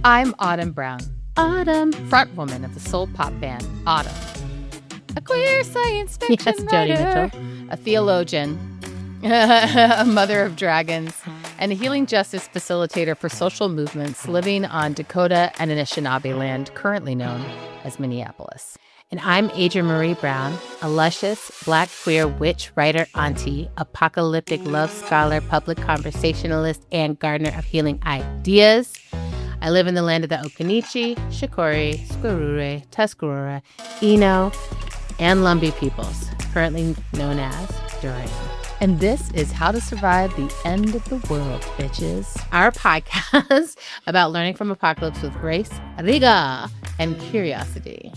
I'm Autumn Brown, Autumn, front woman of the soul pop band Autumn, a queer science fiction Jody writer, Mitchell. a theologian, a mother of dragons, and a healing justice facilitator for social movements living on Dakota and Anishinaabe land currently known as Minneapolis. And I'm Adrienne Marie Brown, a luscious, Black queer witch, writer, auntie, apocalyptic love scholar, public conversationalist, and gardener of healing ideas. I live in the land of the Occaneechi, Shakori, Squirure, Tuscarora, Eno, and Lumbee peoples, currently known as Duran. And this is How to Survive the End of the World, bitches. Our podcast about learning from apocalypse with grace, rigor, and curiosity.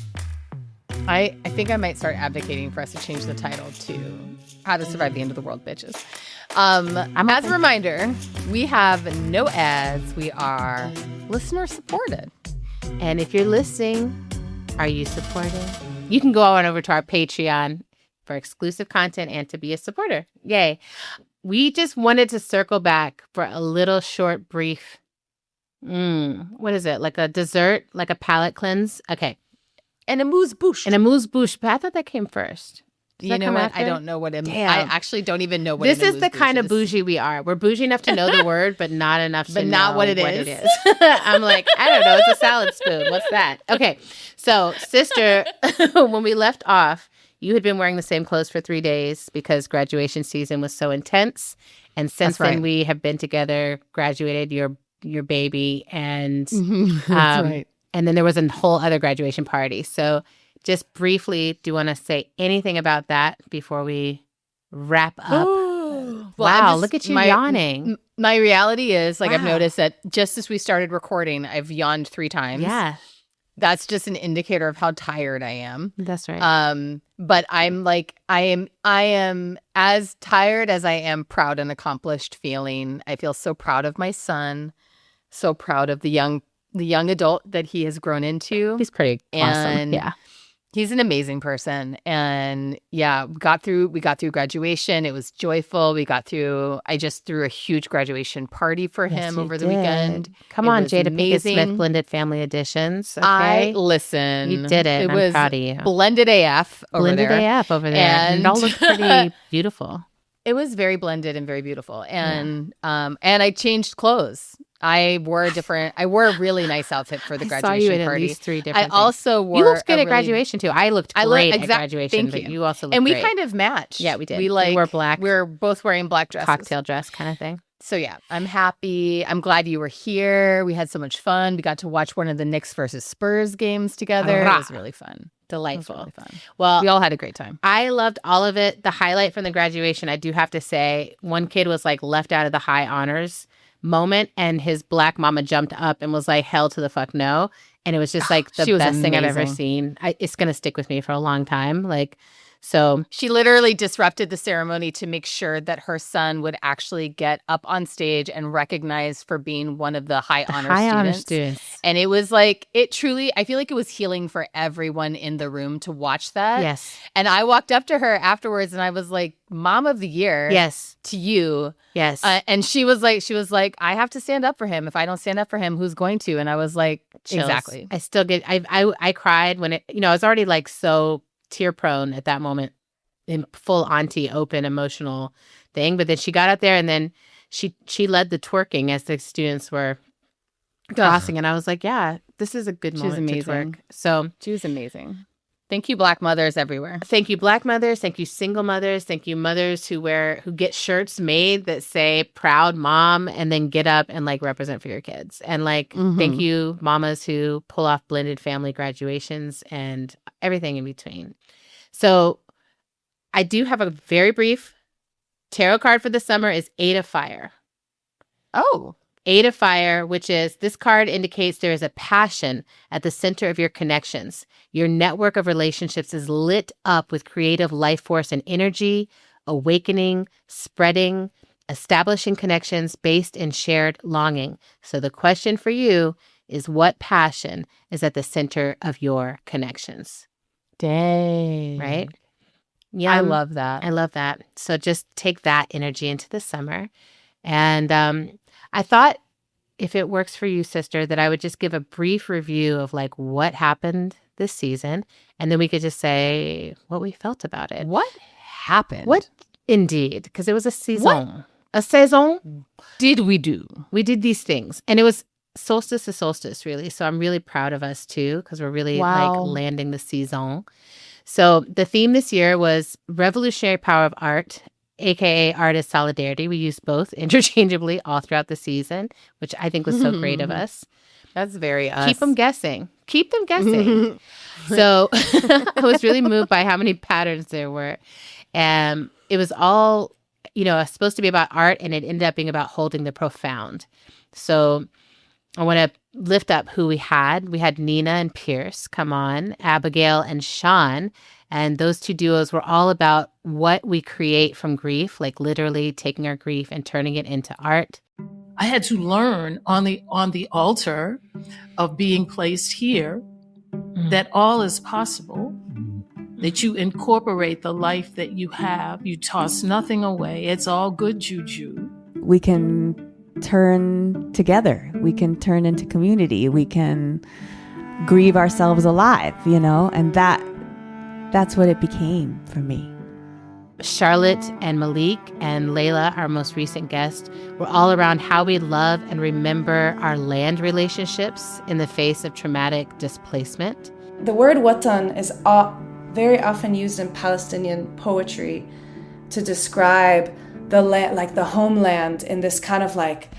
I think I might start advocating for us to change the title to How to Survive the End of the World, bitches. As a reminder, we have no ads. We are listener supported. And if you're listening, are you supporting? You can go on over to our Patreon for exclusive content and to be a supporter. Yay. We just wanted to circle back for a little short, brief, what is it? Like a dessert, like a palate cleanse? Okay. And amuse-bouche. And amuse-bouche, but I thought that came first. You know what? I don't know what I actually don't even know what this is the kind of bougie we are. We're bougie enough to know the word, but not enough to know what it is. I'm like, I don't know. It's a salad spoon. What's that? Okay. So, sister, when we left off, you had been wearing the same clothes for 3 days because graduation season was so intense. And since then, we have been together, graduated your baby, and that's right. And then there was a whole other graduation party. So just briefly, do you want to say anything about that before we wrap up? Wow, look at you yawning. My reality is, I've noticed that just as we started recording, I've yawned 3 times. Yeah. That's just an indicator of how tired I am. That's right. But I'm I am as tired as I am proud and accomplished feeling. I feel so proud of my son, so proud of the young adult that he has grown into. He's pretty awesome. Yeah. He's an amazing person. And yeah, we got through graduation. It was joyful. I just threw a huge graduation party for him over the weekend. Come on, Jada Pinkett Smith Blended Family Editions. Okay? Listen. You did it. It I'm was proud of you. Blended AF over there. Blended AF over there. And it all looked pretty beautiful. It was very blended and very beautiful. And and I changed clothes. I wore a really nice outfit for the graduation party. I saw you in party. At least 3 different I also wore. You looked good at graduation too. I looked great at graduation, Thank but you also looked and we great. kind of matched. Yeah, we did. We wore black. We were both wearing black dresses, cocktail dress kind of thing. So yeah, I'm happy. I'm glad you were here. We had so much fun. We got to watch one of the Knicks versus Spurs games together. It was really fun. Delightful. Really fun. Well, we all had a great time. I loved all of it. The highlight from the graduation, I do have to say, one kid was left out of the high honors moment, and his Black mama jumped up and was like, hell to the fuck no. And it was just the best thing I've ever seen. It's going to stick with me for a long time. So she literally disrupted the ceremony to make sure that her son would actually get up on stage and recognized for being one of the high honor students. And it was it truly, I feel like it was healing for everyone in the room to watch that. Yes. And I walked up to her afterwards and I was like, Mom of the Year. Yes. To you. Yes. And she was like, I have to stand up for him. If I don't stand up for him, who's going to? And I was like, chills. Exactly. I still get, I cried when I was already so tear prone at that moment in full auntie open emotional thing, but then she got out there and then she led the twerking as the students were crossing, and I was like, yeah, this is a good moment to twerk. So she was amazing. Thank you, Black mothers everywhere. Thank you, Black mothers. Thank you, single mothers. Thank you, mothers who get shirts made that say "proud mom" and then get up and represent for your kids. And thank you, mamas who pull off blended family graduations and everything in between. So I do have a very brief tarot card for the summer is 8 of Fire. Oh. 8 of Fire, which is, this card indicates there is a passion at the center of your connections. Your network of relationships is lit up with creative life force and energy, awakening, spreading, establishing connections based in shared longing. So the question for you is what passion is at the center of your connections. Dang. Right? Yeah, I love that. I love that. So just take that energy into the summer. And I thought, if it works for you, sister, that I would just give a brief review of like what happened this season. And then we could just say what we felt about it. What happened? What? Indeed. Because it was a saison. What? A saison? Did we do? We did these things. And it was solstice to solstice, really. So I'm really proud of us, too, because we're really like landing the saison. So the theme this year was revolutionary power of art, a.k.a. artist solidarity. We used both interchangeably all throughout the season, which I think was so great of us. That's very us. Keep them guessing. Keep them guessing. So I was really moved by how many patterns there were. And it was all, supposed to be about art, and it ended up being about holding the profound. So I want to lift up who we had. We had Nina and Pierce come on, Abigail and Sean. And those two duos were all about what we create from grief, like literally taking our grief and turning it into art. I had to learn on the altar of being placed here that all is possible, that you incorporate the life that you have. You toss nothing away. It's all good juju. We can turn together. We can turn into community. We can grieve ourselves alive, and that's what it became for me. Charlotte and Malik and Layla, our most recent guest, were all around how we love and remember our land relationships in the face of traumatic displacement. The word watan is very often used in Palestinian poetry to describe the land, like the homeland, in this kind of like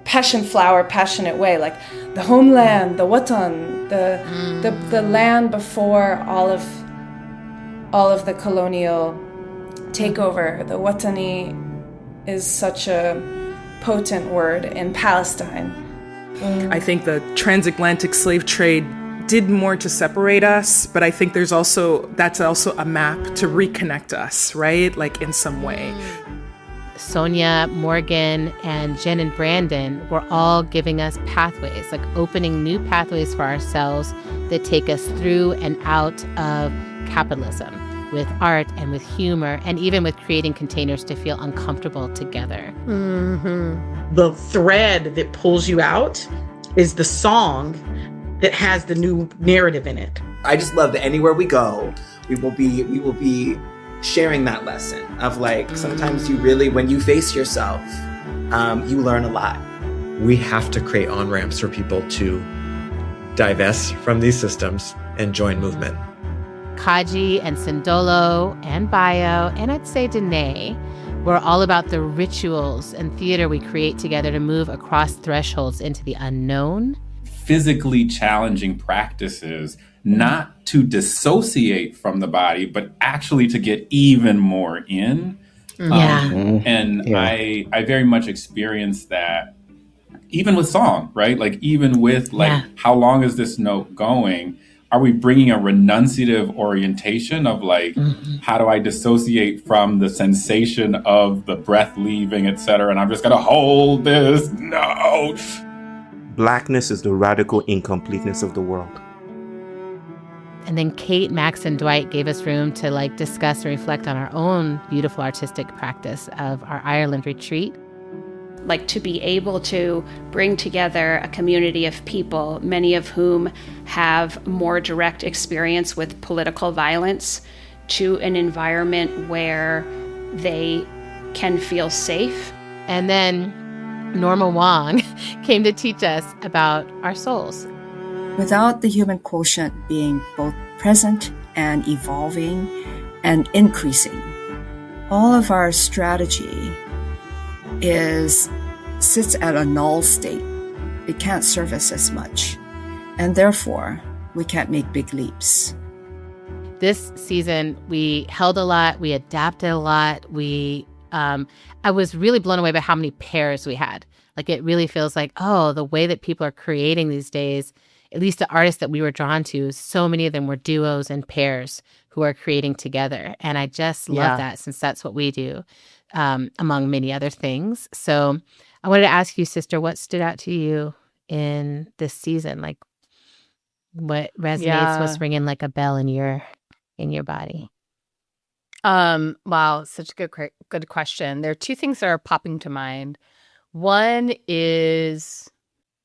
passion flower, passionate way, like the homeland, the watan, the land before all of the colonial takeover. The watani is such a potent word in Palestine. I think the transatlantic slave trade did more to separate us, but I think that's also a map to reconnect us, right? Like in some way. Sonia, Morgan, and Jen and Brandon were all giving us pathways, like opening new pathways for ourselves that take us through and out of capitalism, with art and with humor, and even with creating containers to feel uncomfortable together. Mm-hmm. The thread that pulls you out is the song that has the new narrative in it. I just love that anywhere we go, we will be sharing that lesson of like, sometimes you really, when you face yourself, you learn a lot. We have to create on-ramps for people to divest from these systems and join movement. Kaji and Sindolo and Bayo, and I'd say Danae, were all about the rituals and theater we create together to move across thresholds into the unknown. Physically challenging practices, not to dissociate from the body, but actually to get even more in. I very much experienced that even with song, right? Like even with how long is this note going? Are we bringing a renunciative orientation of like, how do I dissociate from the sensation of the breath leaving, et cetera? And I'm just going to hold this note. Blackness is the radical incompleteness of the world. And then Kate, Max, and Dwight gave us room to like discuss and reflect on our own beautiful artistic practice of our Ireland retreat. Like to be able to bring together a community of people, many of whom have more direct experience with political violence, to an environment where they can feel safe. And then Norma Wong came to teach us about our souls. Without the human quotient being both present and evolving and increasing, all of our strategy sits at a null state. It can't serve us as much, and therefore we can't make big leaps. This season, we held a lot, we adapted a lot, I was really blown away by how many pairs we had. Like it really feels like, the way that people are creating these days, at least the artists that we were drawn to, so many of them were duos and pairs who are creating together. And I just love that, since that's what we do, among many other things. So I wanted to ask you, sister, what stood out to you in this season? Like, what resonates? What's ringing like a bell in your body? Wow, such a good question. There are two things that are popping to mind. One is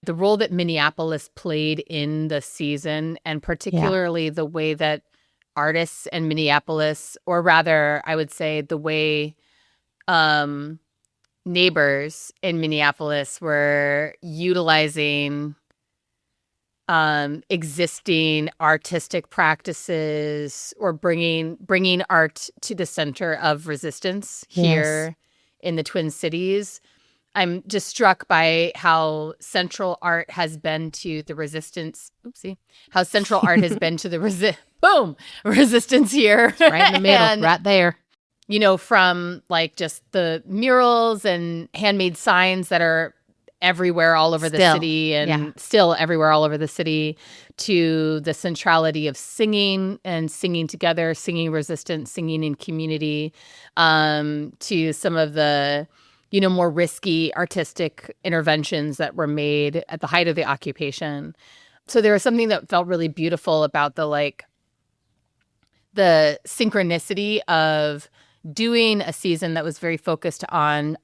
the role that Minneapolis played in the season, and particularly the way that artists in Minneapolis, or rather, I would say the way neighbors in Minneapolis were utilizing existing artistic practices or bringing art to the center of resistance here in the Twin Cities. I'm just struck by how central art has been to the resistance. How central art has been to the resistance here. Right in the middle, and, right there. You know, from like just the murals and handmade signs that are everywhere all over the city and still everywhere all over the city, to the centrality of singing and singing together, singing resistance, singing in community, to some of the, you know, more risky artistic interventions that were made at the height of the occupation. So there was something that felt really beautiful about the synchronicity of doing a season that was very focused on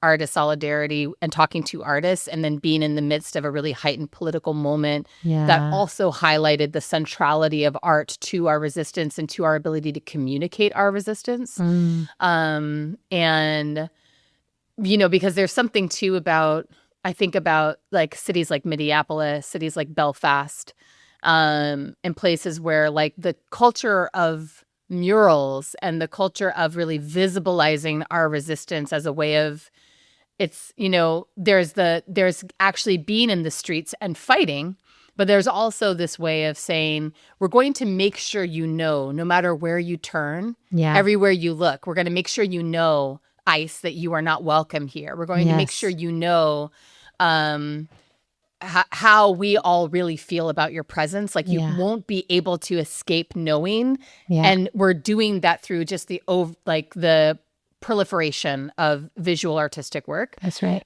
artist solidarity and talking to artists, and then being in the midst of a really heightened political moment that also highlighted the centrality of art to our resistance and to our ability to communicate our resistance. And, you know, because there's something too about, I think about like cities like Minneapolis, cities like Belfast, and places where like the culture of murals and the culture of really visibilizing our resistance as a way of, it's, you know, there's actually being in the streets and fighting, but there's also this way of saying, we're going to make sure, you know, no matter where you turn, everywhere you look, we're going to make sure, you know, ICE, that you are not welcome here. We're going to make sure, you know, how we all really feel about your presence. Like you won't be able to escape knowing. And we're doing that through just the proliferation of visual artistic work. That's right.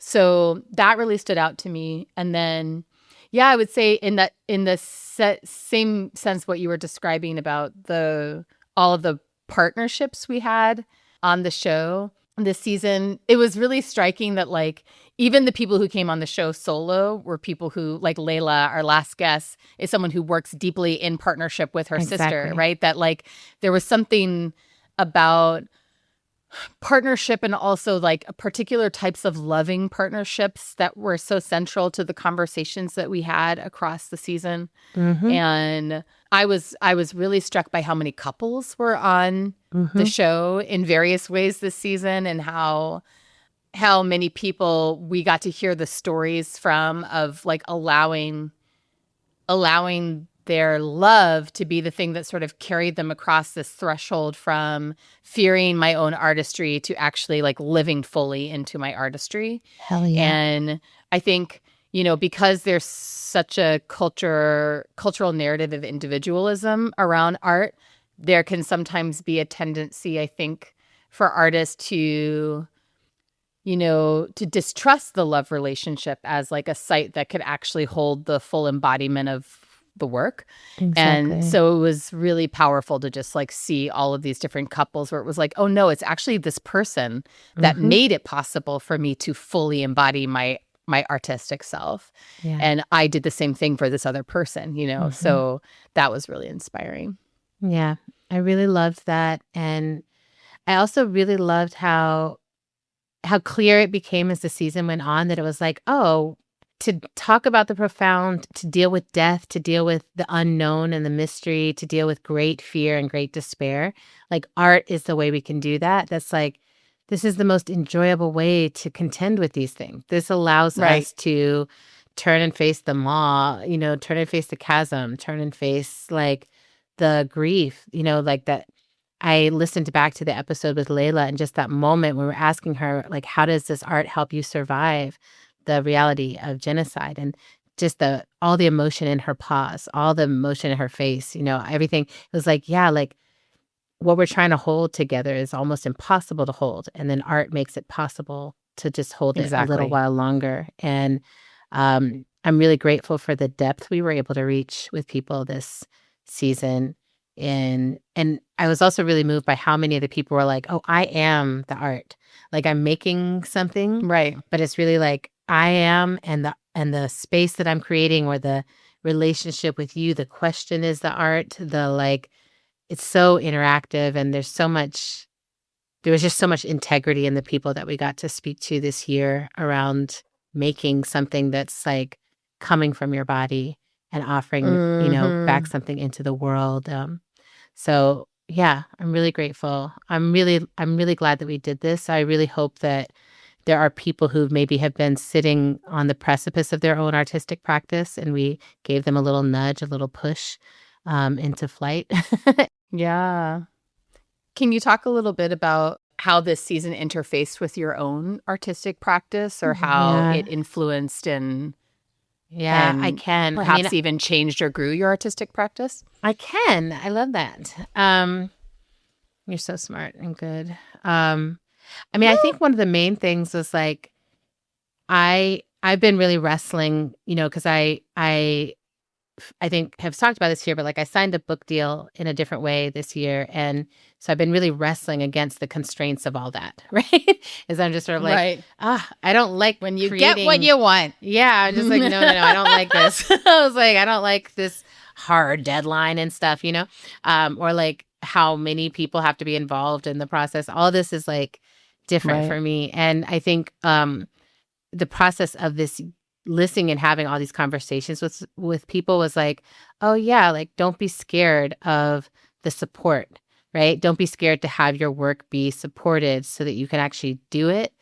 So that really stood out to me. And then, I would say in the same sense, what you were describing about all of the partnerships we had on the show this season, it was really striking that like even the people who came on the show solo were people who, like Layla, our last guest, is someone who works deeply in partnership with her sister, right? That like there was something about partnership and also like particular types of loving partnerships that were so central to the conversations that we had across the season. And I was really struck by how many couples were on the show in various ways this season, and how many people we got to hear the stories from, of like allowing their love to be the thing that sort of carried them across this threshold from fearing my own artistry to actually like living fully into my artistry. Hell yeah. And I think, you know, because there's such a cultural narrative of individualism around art, there can sometimes be a tendency, I think, for artists to, you know, to distrust the love relationship as like a site that could actually hold the full embodiment of the work. And so it was really powerful to just like see all of these different couples where it was like, oh no, it's actually this person that made it possible for me to fully embody my artistic self. And I did the same thing for this other person, you know? So that was really inspiring. Yeah, I really loved that. And I also really loved how clear it became as the season went on, that it was like, oh, to talk about the profound, to deal with death, to deal with the unknown and the mystery, to deal with great fear and great despair, like art is the way we can do that. That's like, this is the most enjoyable way to contend with these things. This allows us to turn and face the maw, you know, turn and face the chasm, turn and face like the grief, you know, like that. I listened back to the episode with Layla, and just that moment when we're asking her, like, how does this art help you survive the reality of genocide? And just all the emotion in her pause, all the emotion in her face, you know, everything. It was like, yeah, like what we're trying to hold together is almost impossible to hold. And then art makes it possible to just hold it a little while longer. And I'm really grateful for the depth we were able to reach with people this season. And I was also really moved by how many of the people were like, oh, I am the art. Like I'm making something. Right. But it's really like I am, and the space that I'm creating, or the relationship with you, the question is the art. It's so interactive, and there was just so much integrity in the people that we got to speak to this year around making something that's like coming from your body and offering, back something into the world. So yeah, I'm really grateful. I'm really glad that we did this. I really hope that there are people who maybe have been sitting on the precipice of their own artistic practice, and we gave them a little nudge, a little push into flight. Yeah. Can you talk a little bit about how this season interfaced with your own artistic practice, or how it influenced and I can. Perhaps even changed or grew your artistic practice? I can. I love that. You're so smart and good. I think one of the main things was like, I've been really wrestling, because I think have talked about this here, but like I signed a book deal in a different way this year. And so I've been really wrestling against the constraints of all that, right? Is I'm just sort of like, I don't like when you get what you want. Yeah. I'm just like, no, I don't like this. I was like, I don't like this hard deadline and stuff, or like how many people have to be involved in the process. All this is like different for me. And I think the process of this listening and having all these conversations with people was like, oh yeah, like don't be scared of the support, right? Don't be scared to have your work be supported so that you can actually do it.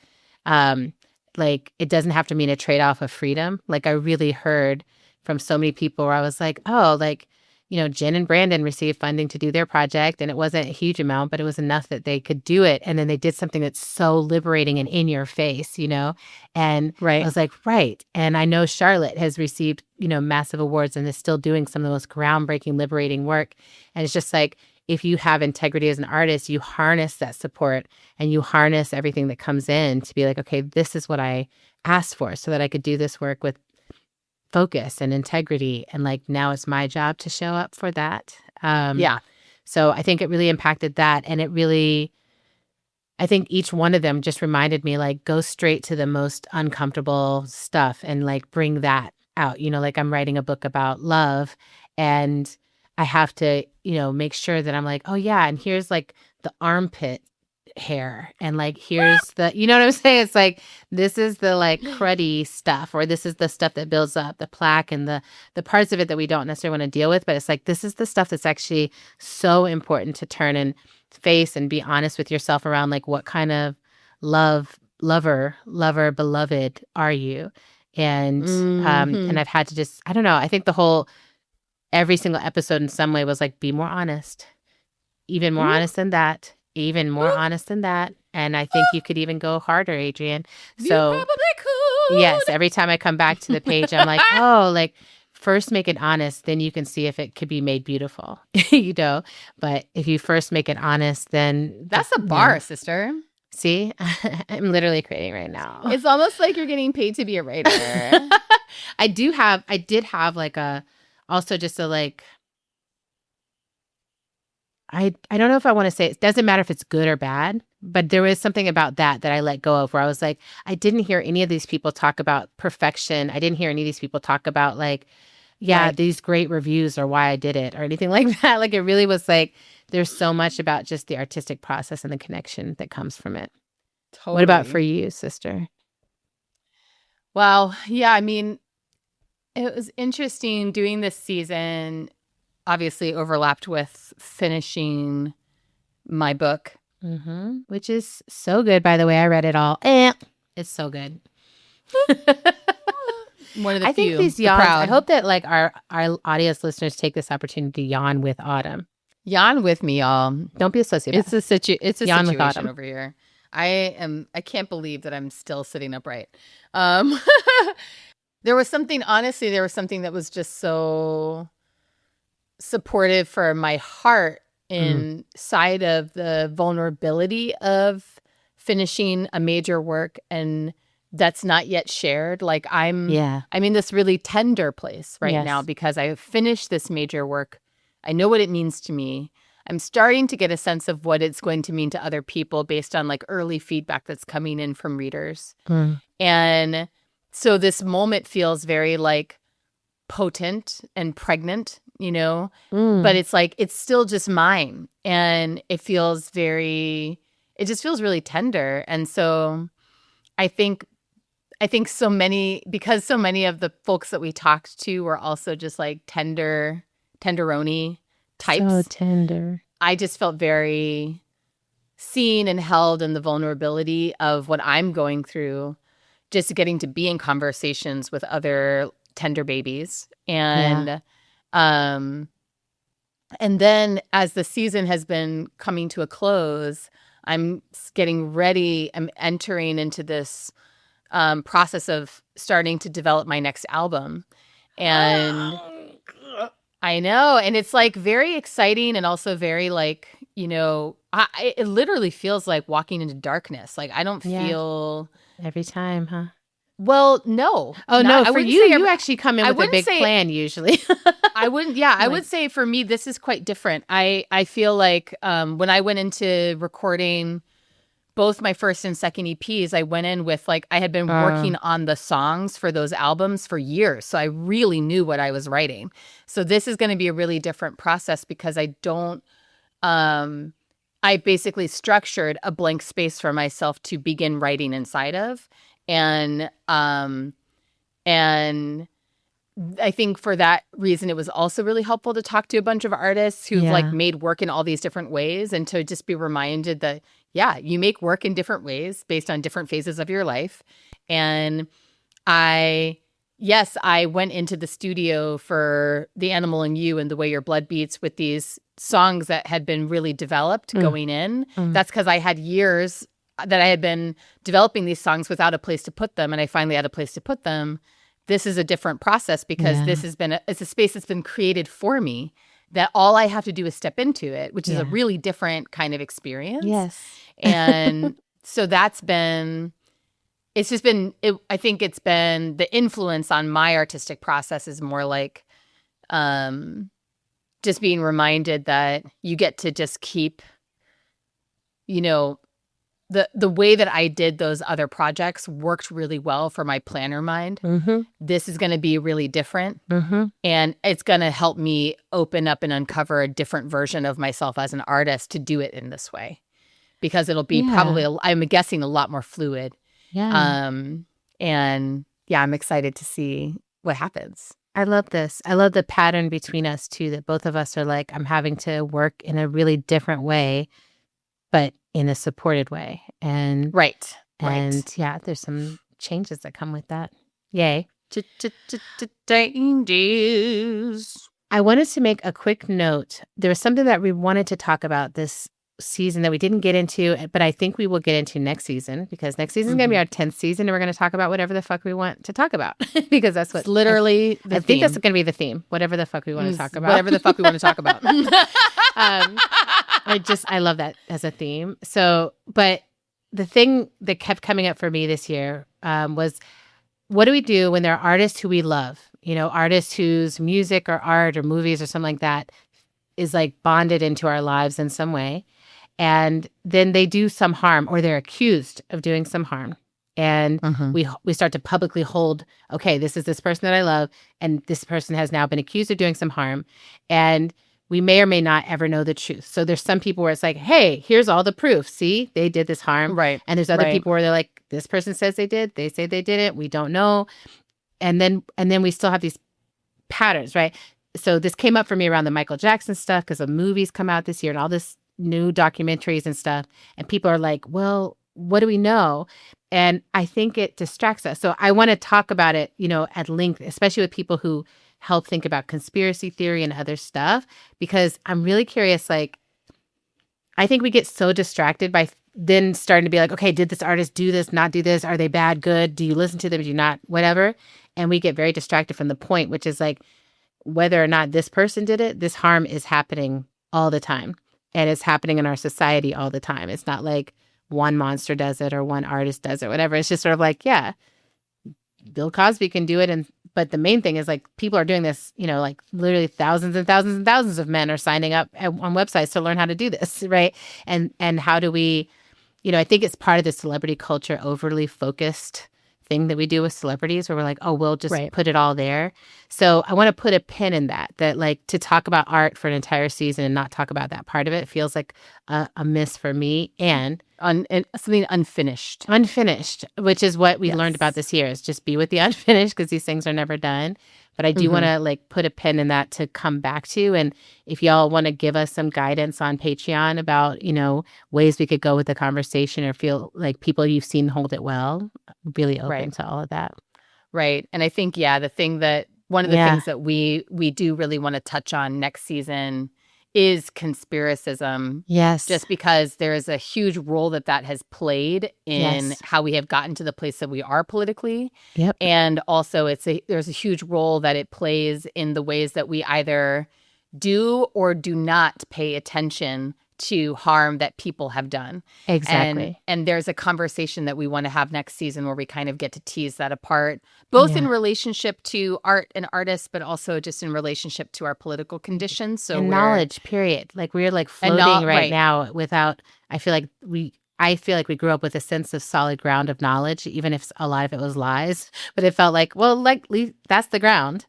Like it doesn't have to mean a trade-off of freedom. Like I really heard from so many people where I was like, oh, like, Jen and Brandon received funding to do their project, and it wasn't a huge amount, but it was enough that they could do it. And then they did something that's so liberating and in your face, and I was like, right. And I know Charlotte has received, massive awards and is still doing some of the most groundbreaking, liberating work. And it's just like, if you have integrity as an artist, you harness that support and you harness everything that comes in to be like, okay, this is what I asked for so that I could do this work with focus and integrity. And like, now it's my job to show up for that. So I think it really impacted that. And I think each one of them just reminded me, like, go straight to the most uncomfortable stuff and like bring that out. Like I'm writing a book about love, and I have to, make sure that I'm like, oh yeah, and here's like the armpit hair, and like here's the, you know what I'm saying? It's like, this is the like cruddy stuff, or this is the stuff that builds up the plaque and the parts of it that we don't necessarily want to deal with. But it's like, this is the stuff that's actually so important to turn and face and be honest with yourself around, like, what kind of lover, beloved are you? And and I've had to just, I don't know, I think every single episode in some way was like, be more honest, even more honest than that, even more honest than that. And I think you could even go harder, Adrienne. So you probably could. Yes, every time I come back to the page, I'm like, oh, like first make it honest, then you can see if it could be made beautiful, But if you first make it honest, then that's the bar, sister. See, I'm literally creating right now. It's almost like you're getting paid to be a writer. I did have like also just a like, I don't know if I want to say it doesn't matter if it's good or bad, but there was something about that I let go of, where I was like, I didn't hear any of these people talk about perfection. I didn't hear any of these people talk about like, these great reviews or why I did it or anything like that. Like it really was like, there's so much about just the artistic process and the connection that comes from it. Totally. What about for you, sister? Well, yeah, I mean, it was interesting doing this season. Obviously overlapped with finishing my book, which is so good, by the way. I read it all. It's so good. One of the I few. think these yawns, I hope that like our audience listeners take this opportunity to yawn with Autumn. Yawn with me, y'all. Don't be a sociopath. It's a situation over here. I can't believe that I'm still sitting upright. There was something that was just so supportive for my heart inside of the vulnerability of finishing a major work and that's not yet shared. Like I'm in this really tender place right now because I have finished this major work. I know what it means to me. I'm starting to get a sense of what it's going to mean to other people based on like early feedback that's coming in from readers. And so this moment feels very like potent and pregnant, but it's like, it's still just mine. And it just feels really tender. And so I think so many of the folks that we talked to were also just like tenderoni types. So tender. I just felt very seen and held in the vulnerability of what I'm going through, just getting to be in conversations with other tender babies. And then as the season has been coming to a close, I'm getting ready. I'm entering into this process of starting to develop my next album. And I know. And it's like very exciting and also very like, it literally feels like walking into darkness. Like I don't feel every time, huh? Well, no. Oh, no. For you actually come in with a big plan usually. I wouldn't. Yeah, I would say for me, this is quite different. I feel like when I went into recording both my first and second EPs, I went in with like I had been working on the songs for those albums for years. So I really knew what I was writing. So this is going to be a really different process because I don't I basically structured a blank space for myself to begin writing inside of. And I think for that reason, it was also really helpful to talk to a bunch of artists who've like made work in all these different ways and to just be reminded that, you make work in different ways based on different phases of your life. And I went into the studio for The Animal in You and The Way Your Blood Beats with these songs that had been really developed going in. That's because I had years that I had been developing these songs without a place to put them. And I finally had a place to put them. This is a different process because this has been it's a space that's been created for me that all I have to do is step into it, which is a really different kind of experience. Yes. And so I think it's been the influence on my artistic process is more like just being reminded that you get to just keep, the way that I did those other projects worked really well for my planner mind. This is going to be really different. And it's going to help me open up and uncover a different version of myself as an artist to do it in this way. Because it'll be probably, I'm guessing, a lot more fluid. And I'm excited to see what happens. I love this. I love the pattern between us too, that both of us are like, I'm having to work in a really different way, but in a supported way. And there's some changes that come with that. Yay. Changes. I wanted to make a quick note. There was something that we wanted to talk about this season that we didn't get into, but I think we will get into next season because next season is going to be our 10th season and we're going to talk about whatever the fuck we want to talk about because that's what it's literally I think that's going to be the theme. Whatever the fuck we want to talk about. Whatever the fuck we want to talk about. I love that as a theme. So, but the thing that kept coming up for me this year was what do we do when there are artists who we love, artists whose music or art or movies or something like that is like bonded into our lives in some way. And then they do some harm or they're accused of doing some harm. And we start to publicly hold, okay, this is this person that I love. And this person has now been accused of doing some harm. And we may or may not ever know the truth. So there's some people where it's like, hey, here's all the proof. See, they did this harm. Right. And there's other people where they're like, this person says they did. They say they didn't. We don't know. And then we still have these patterns, right? So this came up for me around the Michael Jackson stuff because the movies come out this year and all this new documentaries and stuff. And people are like, well, what do we know? And I think it distracts us. So I want to talk about it, at length, especially with people who help think about conspiracy theory and other stuff, because I'm really curious. Like, I think we get so distracted by then starting to be like, okay, did this artist do this, not do this? Are they bad, good? Do you listen to them? Do you not? Whatever. And we get very distracted from the point, which is like, whether or not this person did it, this harm is happening all the time. And it's happening in our society all the time. It's not like one monster does it or one artist does it, whatever. It's just sort of like, yeah, Bill Cosby can do it. But the main thing is like people are doing this, you know, like literally thousands and thousands and thousands of men are signing up on websites to learn how to do this, right? And how do we, you know, I think it's part of the celebrity culture overly focused thing that we do with celebrities where we're like, oh, we'll just put it all there. So I want to put a pin in that like to talk about art for an entire season and not talk about that part of it feels like a miss for me and something unfinished, which is what we learned about this year is just be with the unfinished because these things are never done. But I do want to like put a pin in that to come back to. And if y'all want to give us some guidance on Patreon about, you know, ways we could go with the conversation or feel like people you've seen hold it well, I'm really open to all of that. Right. And I think, one of the things that we do really want to touch on next season is conspiracism. Yes. Just because there is a huge role that has played in how we have gotten to the place that we are politically. Yep. And also there's a huge role that it plays in the ways that we either do or do not pay attention to harm that people have done. Exactly. And there's a conversation that we want to have next season where we kind of get to tease that apart, both in relationship to art and artists, but also just in relationship to our political conditions. So knowledge, period. Like we're like floating right now without, I feel like we grew up with a sense of solid ground of knowledge, even if a lot of it was lies, but it felt like, well, likely that's the ground.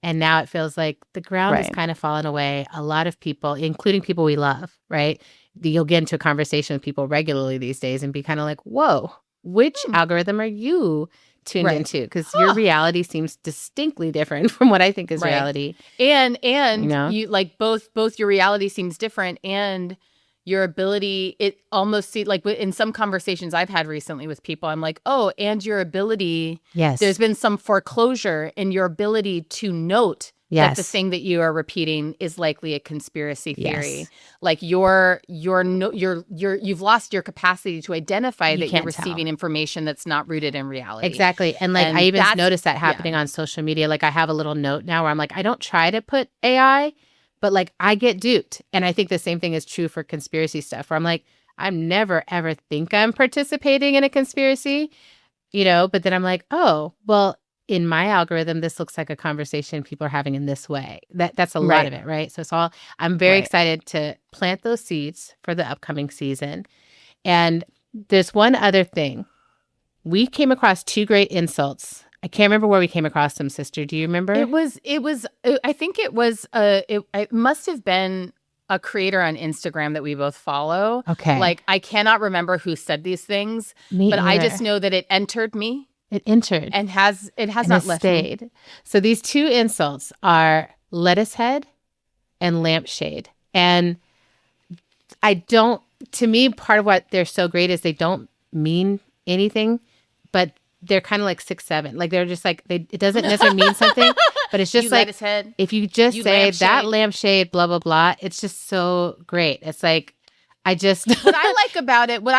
And now it feels like the ground has kind of fallen away. A lot of people, including people we love, right? You'll get into a conversation with people regularly these days and be kind of like, whoa, which algorithm are you tuned into? Because your reality seems distinctly different from what I think is reality. And you know? You like both your reality seems different and your ability, it almost seems like in some conversations I've had recently with people, I'm like, oh, and your ability, there's been some foreclosure in your ability to note that the thing that you are repeating is likely a conspiracy theory. Like you've lost your capacity to identify that you're receiving information that's not rooted in reality. Exactly. And like I even noticed that happening on social media. Like I have a little note now where I'm like, I don't try to put AI, but like I get duped. And I think the same thing is true for conspiracy stuff where I'm like, I'm never ever think I'm participating in a conspiracy, you know, but then I'm like, oh, well, in my algorithm, this looks like a conversation people are having in this way. That's a lot of it, right? So it's all, I'm very excited to plant those seeds for the upcoming season. And there's one other thing. We came across 2 great insults. I can't remember where we came across them, sister. Do you remember? I think it must have been a creator on Instagram that we both follow. Okay. Like, I cannot remember who said these things, but I just know that it entered me. It entered. And it has not left stayed. me. So these 2 insults are lettuce head and lampshade. And to me, part of what they're so great is they don't mean anything, but they're kind of like 6, 7. Like they're just like, it doesn't necessarily mean something, but it's just like, if you just say that lampshade, blah, blah, blah, it's just so great. It's like, what I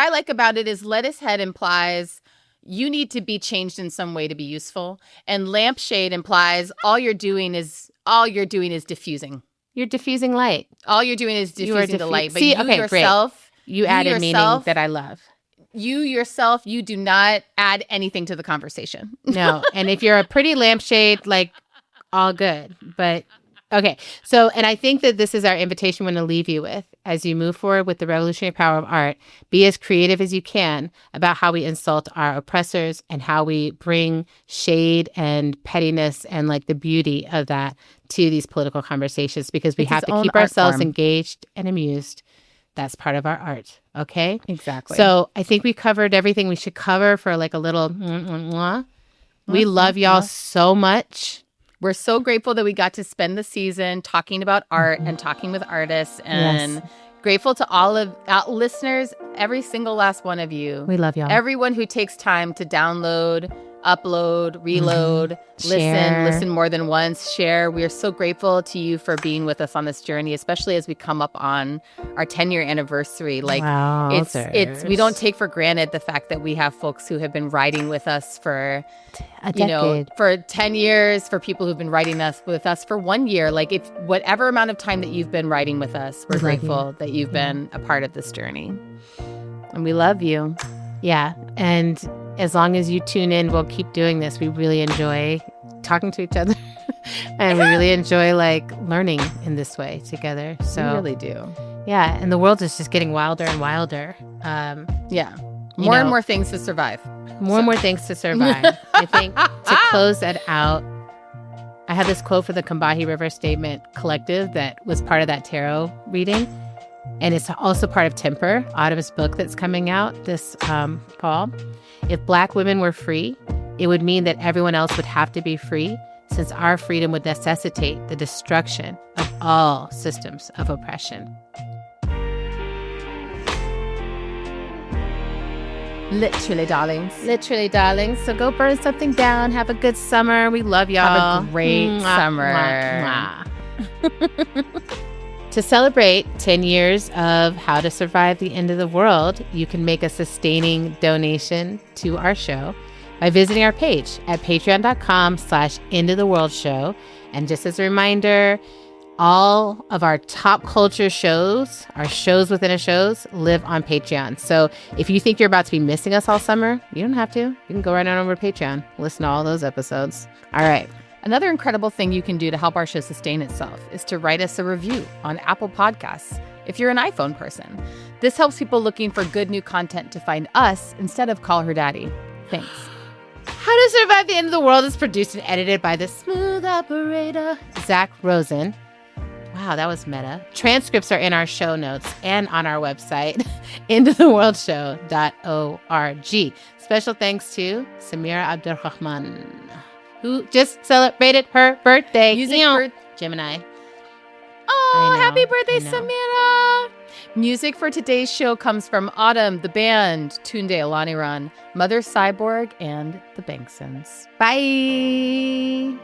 like about it is lettuce head implies you need to be changed in some way to be useful. And lampshade implies all you're doing is diffusing. You're diffusing light. All you're doing is diffusing the light. But yourself, you added meaning that I love. You yourself, you do not add anything to the conversation. No. And if you're a pretty lampshade, like all good. But okay. So, and I think that this is our invitation we're going to leave you with as you move forward with the revolutionary power of art. Be as creative as you can about how we insult our oppressors and how we bring shade and pettiness and like the beauty of that to these political conversations because we have to keep ourselves engaged and amused. That's part of our art. Okay? Exactly. So I think we covered everything we should cover for like a little We love y'all so much. We're so grateful that we got to spend the season talking about art and talking with artists and grateful to all of our listeners, every single last one of you. We love y'all. Everyone who takes time to download, upload, reload, listen more than once, share. We are so grateful to you for being with us on this journey, especially as we come up on our 10-year anniversary. Like it's we don't take for granted the fact that we have folks who have been writing with us for a decade. For 10 years, for people who've been writing with us for 1 year. Like if whatever amount of time that you've been writing with us, we're grateful that you've been a part of this journey. And we love you. Yeah. And as long as you tune in, we'll keep doing this. We really enjoy talking to each other. And we really enjoy learning in this way together. So we really do. Yeah. And the world is just getting wilder and wilder. Yeah. More and more things to survive. More and more things to survive. I think to close that out, I have this quote for the Combahee River Statement Collective that was part of that tarot reading. And it's also part of Temper, Autumn's book that's coming out this fall. If Black women were free, it would mean that everyone else would have to be free, since our freedom would necessitate the destruction of all systems of oppression. Literally, darlings. Literally, darlings. So go burn something down. Have a good summer. We love y'all. Have a great summer. To celebrate 10 years of How to Survive the End of the World, you can make a sustaining donation to our show by visiting our page at patreon.com/endoftheworldshow. And just as a reminder, all of our top culture shows, our shows within a shows, live on Patreon. So if you think you're about to be missing us all summer, you don't have to. You can go right on over to Patreon, listen to all those episodes. All right. Another incredible thing you can do to help our show sustain itself is to write us a review on Apple Podcasts if you're an iPhone person. This helps people looking for good new content to find us instead of Call Her Daddy. Thanks. How to Survive the End of the World is produced and edited by the smooth operator, Zach Rosen. Wow, that was meta. Transcripts are in our show notes and on our website, endoftheworldshow.org. Special thanks to Samira Abdurrahman, who just celebrated her birthday. Music for Gemini. Oh, happy birthday, Samira. Music for today's show comes from Autumn, the band, Tunde Alaniran, Mother Cyborg, and the Banksons. Bye.